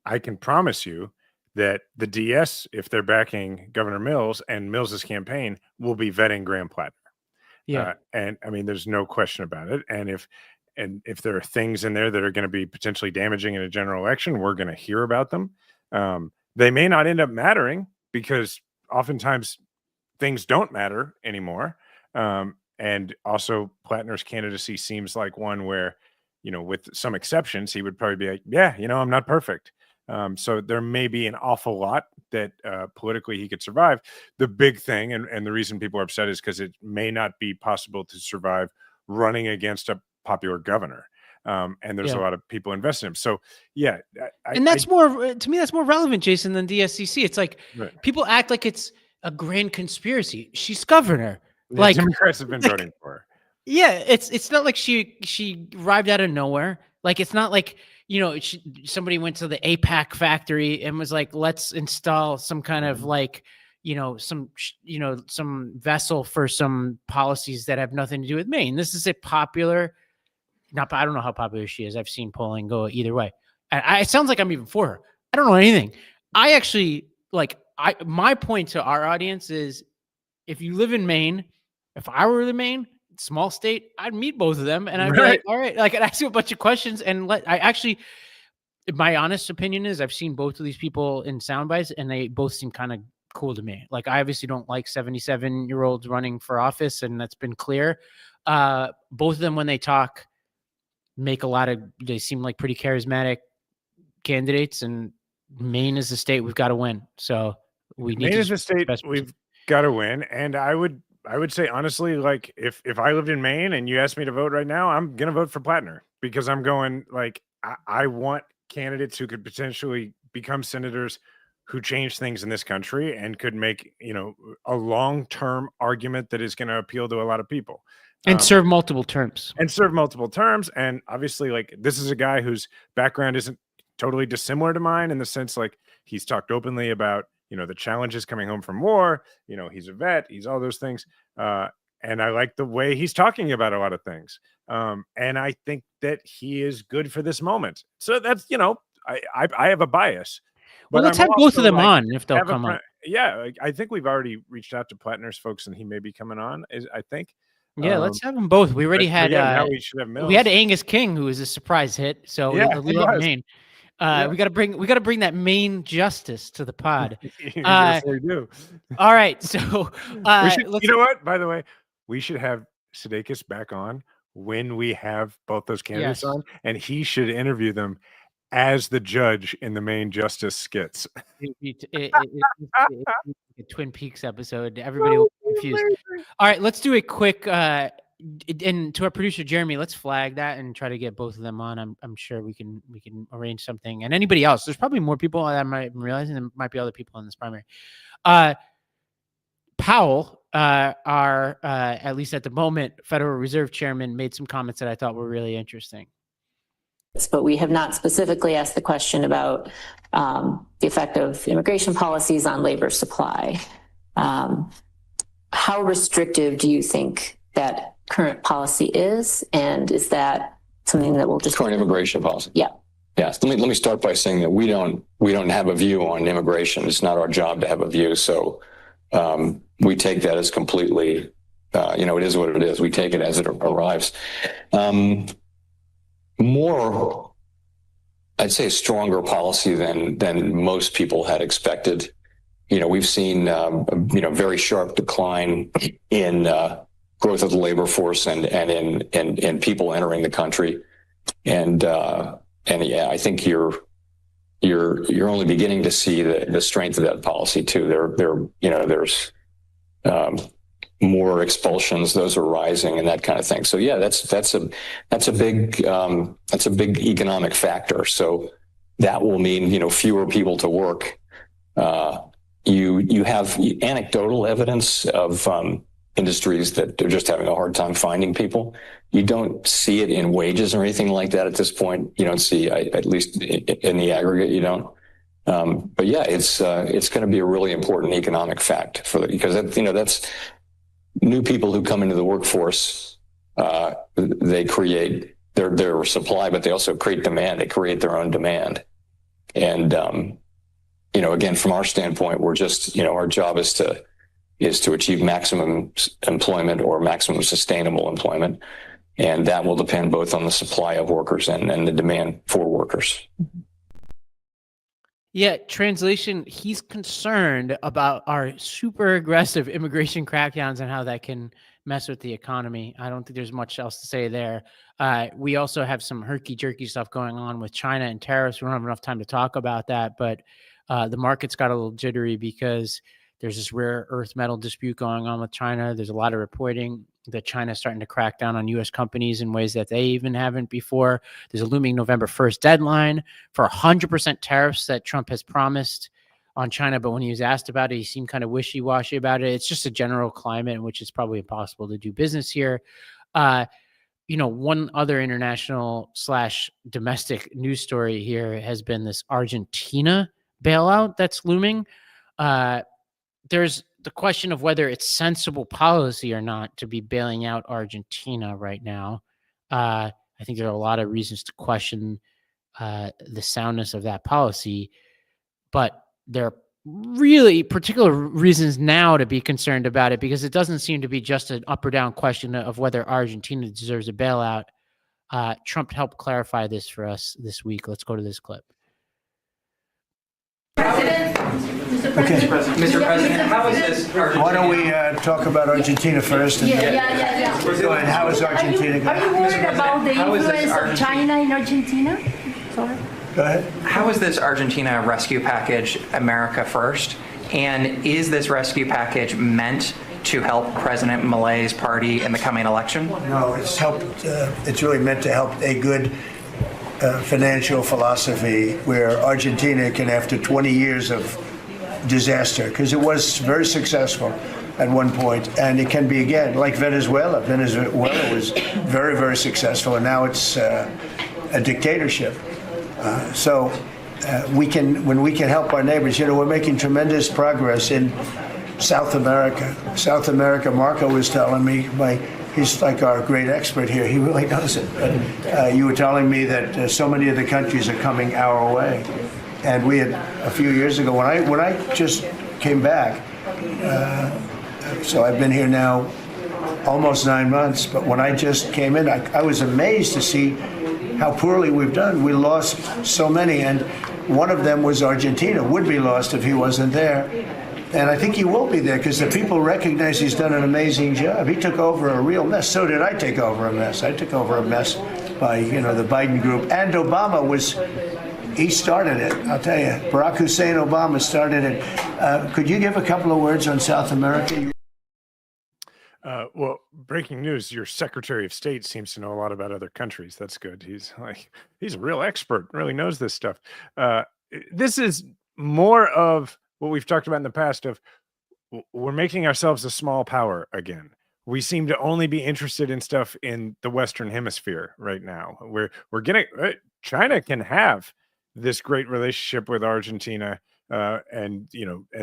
I can promise you that the DS, if they're backing Governor Mills and Mills's campaign, will be vetting Graham Plattner. Yeah. And I mean, there's no question about it. And if there are things in there that are going to be potentially damaging in a general election, we're going to hear about them. They may not end up mattering because oftentimes things don't matter anymore. And also Plattner's candidacy seems like one where, with some exceptions, he would probably be like, yeah, I'm not perfect. So there may be an awful lot that politically he could survive. The big thing, and the reason people are upset, is because it may not be possible to survive running against a popular governor. And there's a lot of people invested in him. So yeah. And that's to me, that's more relevant, Jason, than DSCC. It's like people act like it's a grand conspiracy. She's governor. The like Democrats have been voting for her. Yeah. It's not like she arrived out of nowhere. Like, it's not like, somebody went to the APAC factory and was like, let's install some kind of like, some vessel for some policies that have nothing to do with Maine. This is a popular, I don't know how popular she is. I've seen polling go either way. It sounds like I'm even for her. I don't know anything. I actually my point to our audience is, if you live in Maine, if I were in Maine, small state, I'd meet both of them and I'd be like, all right, I'd ask you a bunch of questions and my honest opinion is I've seen both of these people in sound bites and they both seem kind of cool to me. Like, I obviously don't like 77-year-olds running for office, and that's been clear. Both of them, when they talk, they seem like pretty charismatic candidates, and Maine is a state we've got to win. So Maine is a state we've got to win. And I would say, honestly, like, if I lived in Maine and you asked me to vote right now, I'm going to vote for Plattner, because I'm going, like, I want candidates who could potentially become senators who change things in this country and could make, a long-term argument that is going to appeal to a lot of people. And serve multiple terms. And obviously, like, this is a guy whose background isn't totally dissimilar to mine, in the sense, like, he's talked openly about, the challenges coming home from war. He's a vet, he's all those things. And I like the way he's talking about a lot of things. And I think that he is good for this moment. So that's, I have a bias. Well, let's have both of them on if they'll come on. Yeah, I think we've already reached out to Plattner's folks, and he may be coming on, I think. Yeah, let's have them both. We already had we had Angus King, who was a surprise hit. So we love Maine. We gotta bring that Maine justice to the pod. Yes, we do. All right, so you know what? By the way, we should have Sudeikis back on when we have both those candidates on, and he should interview them as the judge in the Maine justice skits. A Twin Peaks episode. Everybody will be confused. All right, let's do a quick. And to our producer Jeremy, let's flag that and try to get both of them on. I'm sure we can arrange something. And anybody else, there's probably more people that I might be realizing. There might be other people in this primary. Powell, our at least at the moment Federal Reserve Chairman, made some comments that I thought were really interesting. but we have not specifically asked the question about the effect of immigration policies on labor supply. How restrictive do you think that current policy is, and is that something that will just current immigration policy? Yeah. Yes. Let me start by saying that we don't have a view on immigration. It's not our job to have a view. So we take that as completely, it is what it is. We take it as it arrives. More, I'd say, a stronger policy than most people had expected. We've seen very sharp decline in growth of the labor force and in people entering the country, and yeah, I think you're only beginning to see the strength of that policy too. There's more expulsions; those are rising, and that kind of thing. So yeah, that's a big economic factor. So that will mean fewer people to work. You have anecdotal evidence of industries that they're just having a hard time finding people. You don't see it in wages or anything like that at this point. You don't see, at least in the aggregate, you don't. But yeah, it's going to be a really important economic fact because that's new people who come into the workforce. They create their supply, but they also create demand. They create their own demand, and again, from our standpoint, we're just, our job is to achieve maximum employment or maximum sustainable employment. And that will depend both on the supply of workers and the demand for workers. Yeah, translation, he's concerned about our super aggressive immigration crackdowns and how that can mess with the economy. I don't think there's much else to say there. We also have some herky-jerky stuff going on with China and tariffs. We don't have enough time to talk about that, but the market's got a little jittery because there's this rare earth metal dispute going on with China. There's a lot of reporting that China's starting to crack down on U.S. companies in ways that they even haven't before. There's a looming November 1st deadline for 100% tariffs that Trump has promised on China. But when he was asked about it, he seemed kind of wishy-washy about it. It's just a general climate in which it's probably impossible to do business here. One other international / domestic news story here has been this Argentina bailout that's looming. There's the question of whether it's sensible policy or not to be bailing out Argentina right now. I think there are a lot of reasons to question the soundness of that policy, but there are really particular reasons now to be concerned about it because it doesn't seem to be just an up or down question of whether Argentina deserves a bailout. Trump helped clarify this for us this week. Let's go to this clip. Mr. President, how is this? Why don't we talk about Argentina first? And Yeah. Go ahead. How is Argentina going? Are you worried about the influence of China in Argentina? Sorry. Go ahead. How is this Argentina rescue package America first? And is this rescue package meant to help President Milei's party in the coming election? No, it's helped. It's really meant to help a good financial philosophy where Argentina can, after 20 years of disaster, because it was very successful at one point, and it can be again, like Venezuela. Venezuela was very, very successful, and now it's a dictatorship. So when we can help our neighbors, we're making tremendous progress in South America. South America, Marco was telling me, he's like our great expert here. He really knows it. But you were telling me that so many of the countries are coming our way. And we had a few years ago, when I just came back, so I've been here now almost 9 months, but when I just came in, I was amazed to see how poorly we've done. We lost so many, and one of them was Argentina, would be lost if he wasn't there. And I think he will be there because the people recognize he's done an amazing job. He took over a real mess. So did I take over a mess. I took over a mess by, the Biden group. And Obama he started it, I'll tell you. Barack Hussein Obama started it. Could you give a couple of words on South America? Well, breaking news, your Secretary of State seems to know a lot about other countries. That's good. He's a real expert, really knows this stuff. This is more of what we've talked about in the past of we're making ourselves a small power again. we seem to only be interested in stuff in the Western Hemisphere right now. We're getting China can have this great relationship with Argentina, and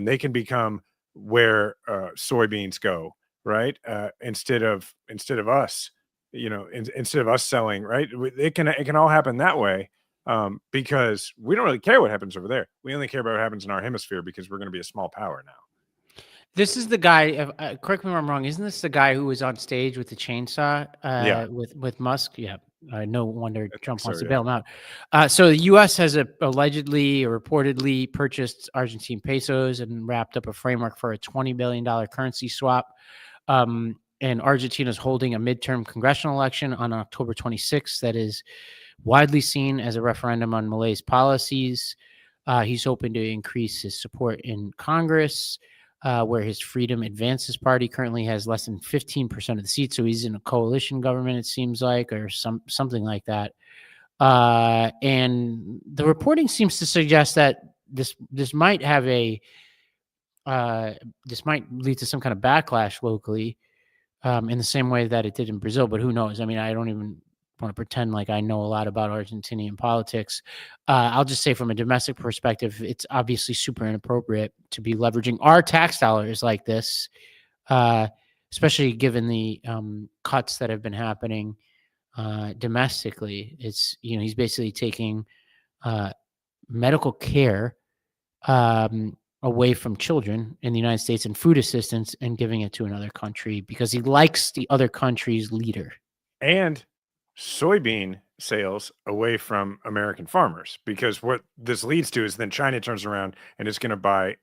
they can become where soybeans go, right? Instead of us, instead of us selling, right? It can all happen that way, because we don't really care what happens over there. We only care about what happens in our hemisphere because we're going to be a small power now. This is the guy. Correct me if I'm wrong. Isn't this the guy who was on stage with the chainsaw? Yeah. With Musk. Yeah. No wonder Trump wants to yeah. bail him out. So the U.S. has allegedly or reportedly purchased Argentine pesos and wrapped up a framework for a $20 billion currency swap. And Argentina is holding a midterm congressional election on October 26th that is widely seen as a referendum on Malay's policies. He's hoping to increase his support in Congress, where his Freedom Advances party currently has less than 15% of the seats. So he's in a coalition government, it seems like, or something like that. And the reporting seems to suggest that this might have this might lead to some kind of backlash locally, in the same way that it did in Brazil. But who knows? I mean, I don't even want to pretend like I know a lot about Argentinian politics. I'll just say from a domestic perspective, it's obviously super inappropriate to be leveraging our tax dollars like this, especially given the cuts that have been happening domestically. It's, he's basically taking medical care away from children in the United States and food assistance and giving it to another country because he likes the other country's leader. And soybean sales away from American farmers, because what this leads to is then China turns around and is going to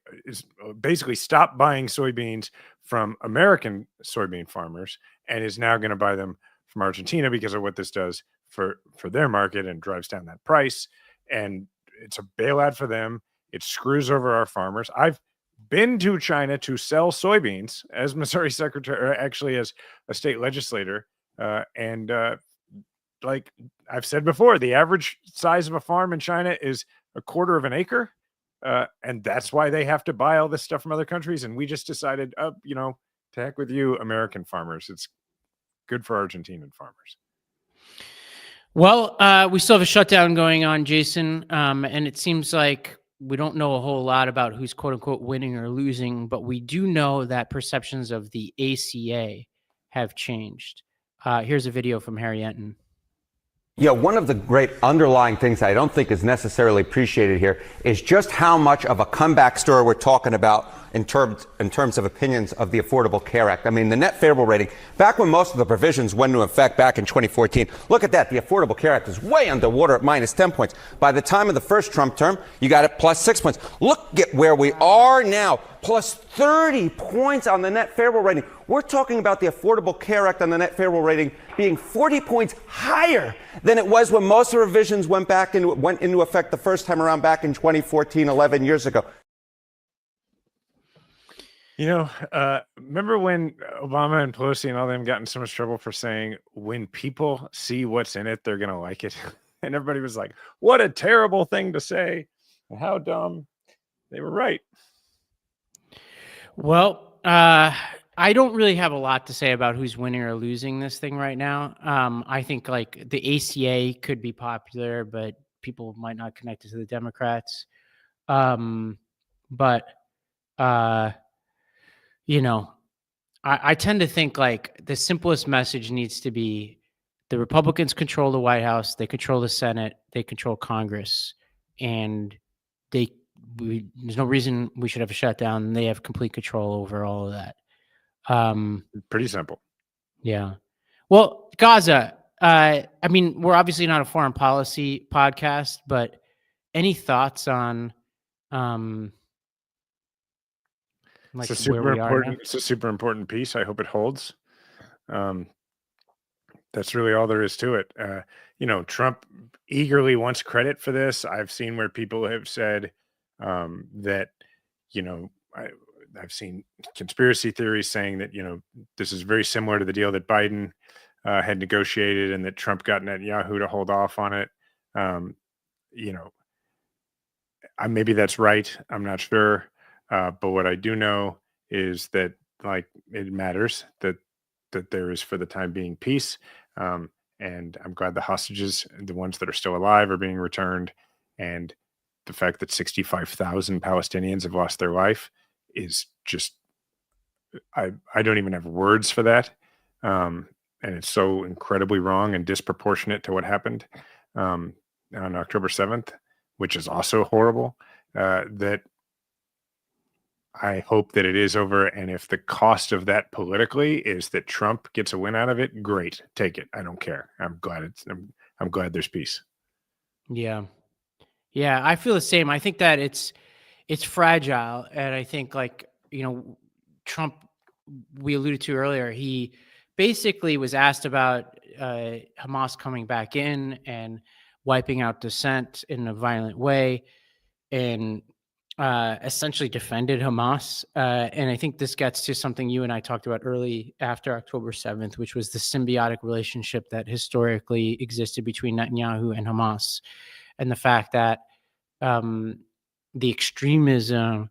basically stop buying soybeans from American soybean farmers and is now going to buy them from Argentina because of what this does for their market and drives down that price. And it's a bailout for them. It screws over our farmers. I've been to China to sell soybeans as Missouri secretary, or actually as a state legislator. And like I've said before, the average size of a farm in China is a quarter of an acre. And that's why they have to buy all this stuff from other countries. And we just decided, to heck with you, American farmers. It's good for Argentinian farmers. Well, we still have a shutdown going on, Jason. And it seems like we don't know a whole lot about who's quote unquote winning or losing, but we do know that perceptions of the ACA have changed. Here's a video from Harry Enton. Yeah, one of the great underlying things I don't think is necessarily appreciated here is just how much of a comeback story we're talking about in terms of opinions of the Affordable Care Act. I mean, the net favorable rating, back when most of the provisions went into effect back in 2014, look at that. The Affordable Care Act is way underwater at minus 10 points. By the time of the first Trump term, you got it plus 6 points. Look at where we are now, plus 30 points on the net favorable rating. We're talking about the Affordable Care Act on the net favorable rating being 40 points higher than it was when most of the revisions went into effect the first time around back in 2014, 11 years ago. Remember when Obama and Pelosi and all them got in so much trouble for saying when people see what's in it, they're going to like it? And everybody was like, what a terrible thing to say. How dumb. They were right. Well, I don't really have a lot to say about who's winning or losing this thing right now. I think like the ACA could be popular, but people might not connect it to the Democrats. I tend to think like the simplest message needs to be the Republicans control the White House, they control the Senate, they control Congress, and there's no reason we should have a shutdown. They have complete control over all of that. Pretty simple. Yeah. Well, Gaza, I mean, we're obviously not a foreign policy podcast, but any thoughts on It's a super important piece. I hope it holds. That's really all there is to it. Trump eagerly wants credit for this. I've seen where people have said that, I've seen conspiracy theories saying that, this is very similar to the deal that Biden had negotiated and that Trump got Netanyahu to hold off on it. Maybe that's right. I'm not sure. But what I do know is that it matters that that there is, for the time being, peace. And I'm glad the hostages, the ones that are still alive, are being returned. And the fact that 65,000 Palestinians have lost their life is just, I don't even have words for that. And it's so incredibly wrong and disproportionate to what happened on October 7th, which is also horrible, that I hope that it is over. And if the cost of that politically is that Trump gets a win out of it, great, take it. I don't care. I'm glad there's peace. Yeah. Yeah, I feel the same. I think that it's fragile. And I think, like, Trump, we alluded to earlier, he basically was asked about Hamas coming back in and wiping out dissent in a violent way, and essentially defended Hamas. And I think this gets to something you and I talked about early after October 7th, which was the symbiotic relationship that historically existed between Netanyahu and Hamas, and the fact that the extremism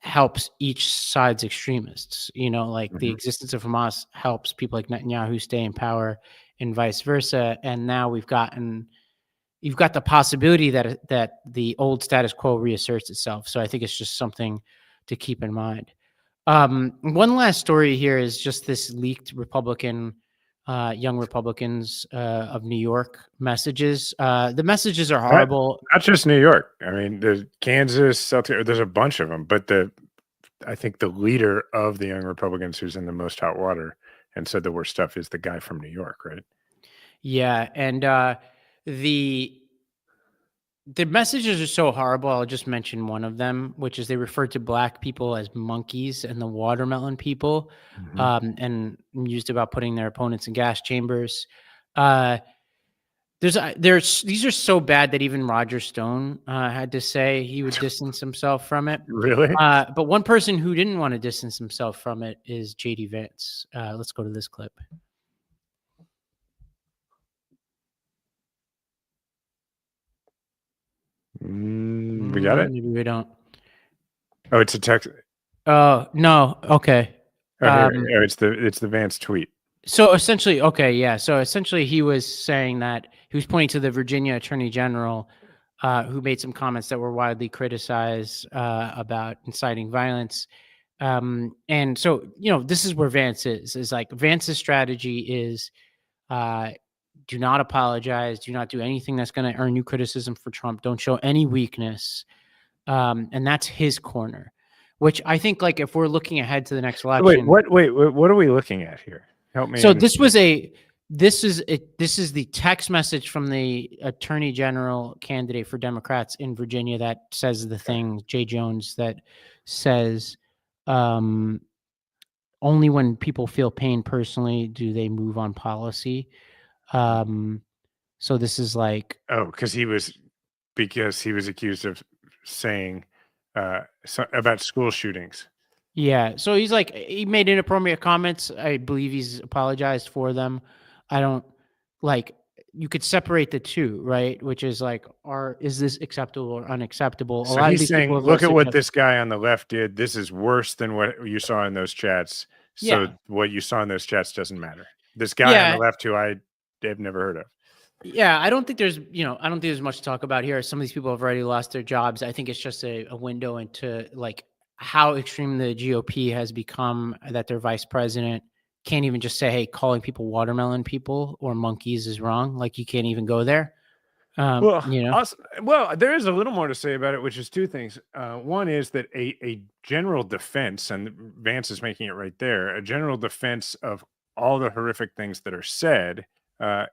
helps each side's extremists. The existence of Hamas helps people like Netanyahu stay in power, and vice versa. And now you've got the possibility that the old status quo reasserts itself. So I think it's just something to keep in mind. One last story here is just this leaked young Republicans of New York messages. The messages are horrible. Not just New York. I mean, there's Kansas, South Carolina, there's a bunch of them, but I think the leader of the young Republicans who's in the most hot water and said the worst stuff is the guy from New York, right? Yeah. And the messages are so horrible. I'll just mention one of them, which is they refer to Black people as monkeys and the watermelon people, and used about putting their opponents in gas chambers. These are so bad that even Roger Stone had to say he would distance himself from it. Really? But one person who didn't want to distance himself from it is JD Vance. Let's go to this clip. We got it? Maybe we don't. Oh, it's a text. Oh, no. Okay. It's the Vance tweet. So essentially, okay, yeah. So essentially he was saying that he was pointing to the Virginia Attorney General, who made some comments that were widely criticized about inciting violence. And so, this is where Vance is like, Vance's strategy is, do not apologize. Do not do anything that's going to earn you criticism for Trump. Don't show any weakness. And that's his corner, which I think, like, if we're looking ahead to the next election. Wait, what are we looking at here? Help me. So this is the text message from the Attorney General candidate for Democrats in Virginia that says the thing, Jay Jones, that says, only when people feel pain personally do they move on policy. So this is like, because he was accused of saying about school shootings. Yeah. So he's like, he made inappropriate comments. I believe he's apologized for them. I don't like, you could separate the two, right? Which is like, is this acceptable or unacceptable? So he's saying, look at what this guy on the left did. This is worse than what you saw in those chats. So what you saw in those chats doesn't matter. This guy on the left who I've never heard of. Yeah, I don't think there's much to talk about here. Some of these people have already lost their jobs. I think it's just a window into, like, how extreme the GOP has become, that their vice president can't even just say, hey, calling people watermelon people or monkeys is wrong. Like, you can't even go there. Well, there is a little more to say about it, which is two things. One is that a general defense, and Vance is making it right there, a general defense of all the horrific things that are said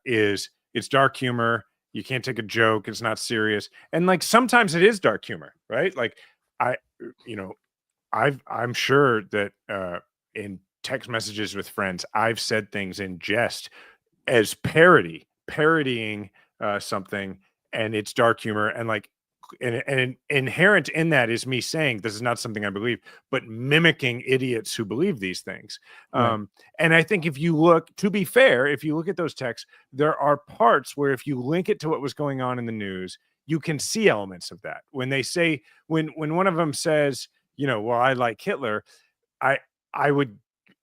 is it's dark humor. You can't take a joke. It's not serious. And, like, sometimes it is dark humor, right? Like, I'm sure that in text messages with friends, I've said things in jest as parodying something, and it's dark humor, and like, and inherent in that is me saying this is not something I believe, but mimicking idiots who believe these things. Right. And I think if you look, to be fair, if you look at those texts, there are parts where if you link it to what was going on in the news, you can see elements of that. When they say, when one of them says, well, I like Hitler, I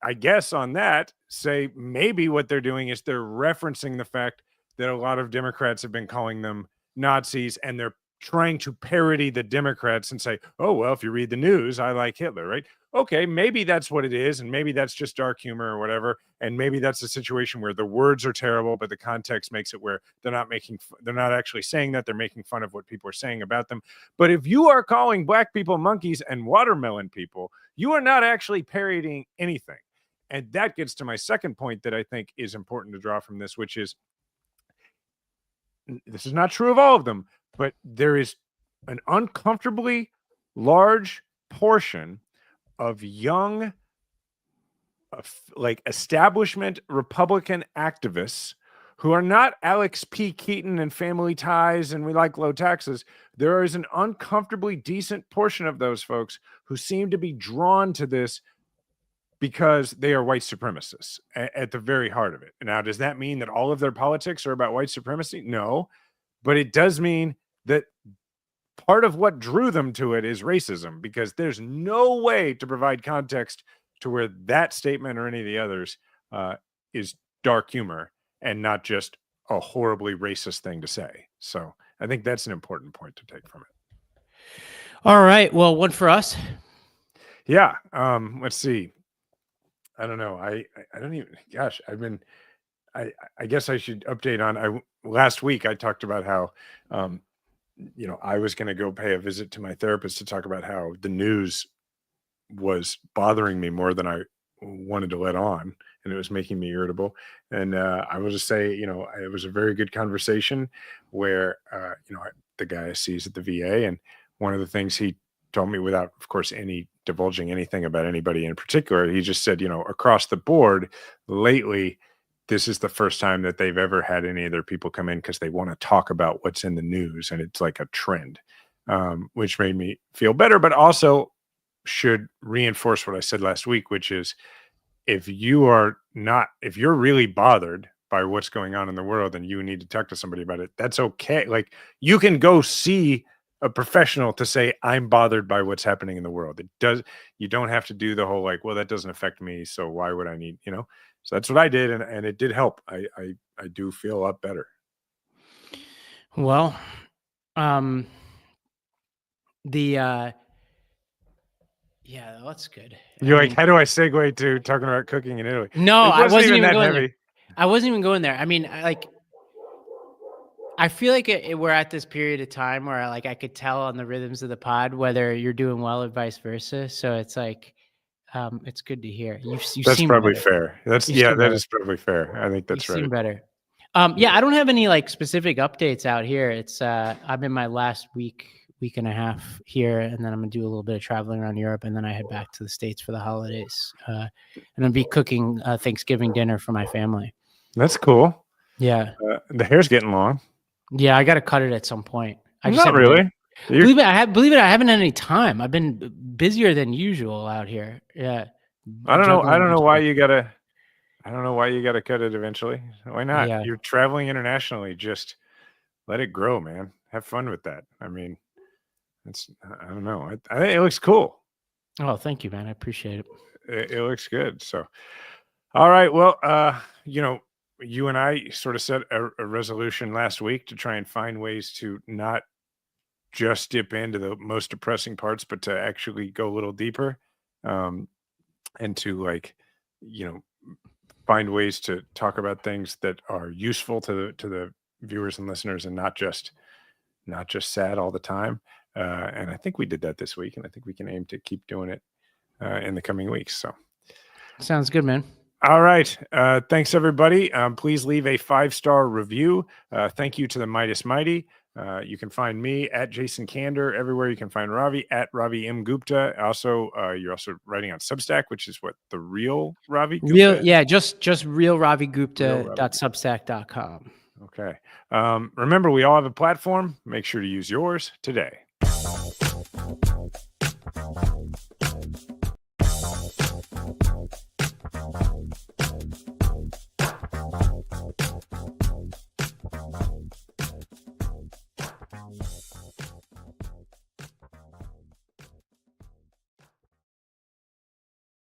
I guess on that, say maybe what they're doing is they're referencing the fact that a lot of Democrats have been calling them Nazis, and they're trying to parody the Democrats and say, oh, well, if you read the news, I like Hitler, right? Okay, maybe that's what it is, and maybe that's just dark humor or whatever, and maybe that's a situation where the words are terrible, but the context makes it where they're not actually saying that, they're making fun of what people are saying about them. But if you are calling black people monkeys and watermelon people, you are not actually parodying anything. And that gets to my second point that I think is important to draw from this, which is, this is not true of all of them, but there is an uncomfortably large portion of young, like establishment Republican activists who are not Alex P. Keaton and Family Ties and we like low taxes. There is an uncomfortably decent portion of those folks who seem to be drawn to this because they are white supremacists at the very heart of it. Now, does that mean that all of their politics are about white supremacy? No, but it does mean that part of what drew them to it is racism, because there's no way to provide context to where that statement or any of the others is dark humor and not just a horribly racist thing to say. So I think that's an important point to take from it. All right. Well, one for us. Yeah. Let's see. I don't know. I don't even, gosh, I guess I should update on, last week I talked about how, I was going to go pay a visit to my therapist to talk about how the news was bothering me more than I wanted to let on, and it was making me irritable. And I will just say, it was a very good conversation where, the guy I see is at the VA, and one of the things he told me, without, of course, any divulging anything about anybody in particular, he just said, across the board lately, this is the first time that they've ever had any of their people come in because they want to talk about what's in the news, and it's like a trend, which made me feel better, but also should reinforce what I said last week, which is, if you're really bothered by what's going on in the world and you need to talk to somebody about it, that's okay. Like, you can go see a professional to say, I'm bothered by what's happening in the world. You don't have to do the whole, like, well, that doesn't affect me, so why would I need, So that's what I did, and it did help. I do feel a lot better. Well, yeah, that's good. You're like, how do I segue to talking about cooking in Italy? No, I wasn't even that going heavy. there. I wasn't even going there. I mean, I feel like we're at this period of time where I could tell on the rhythms of the pod whether you're doing well or vice versa. So it's like, it's good to hear. You that's seem probably better. Fair. That is probably fair. I think that's right. Seem better. Yeah, I don't have any specific updates out here. It's I'm in my last week and a half here, and then I'm gonna do a little bit of traveling around Europe, and then I head back to the States for the holidays. And I'll be cooking Thanksgiving dinner for my family. That's cool. Yeah. The hair's getting long. Yeah, I got to cut it at some point. Not really. Believe it, I haven't had any time. I've been busier than usual out here. Yeah. I don't know why you gotta cut it eventually. Why not? Yeah. You're traveling internationally. Just let it grow, man. Have fun with that. I mean, I don't know. I think it looks cool. Oh, thank you, man. I appreciate it. It looks good. So, all right. Well, you and I sort of set a resolution last week to try and find ways to not just dip into the most depressing parts, but to actually go a little deeper, and to find ways to talk about things that are useful to the viewers and listeners, and not just sad all the time. And I think we did that this week, and I think we can aim to keep doing it in the coming weeks. So sounds good, man. All right. Thanks, everybody. Please leave a 5-star review. Thank you to the Midas Mighty. You can find me at Jason Kander everywhere. You can find Ravi at Ravi M. Gupta. Also, you're also writing on Substack, which is what, the real Ravi Gupta? Just real Ravi Gupta.substack.com. Okay. Remember, we all have a platform. Make sure to use yours today.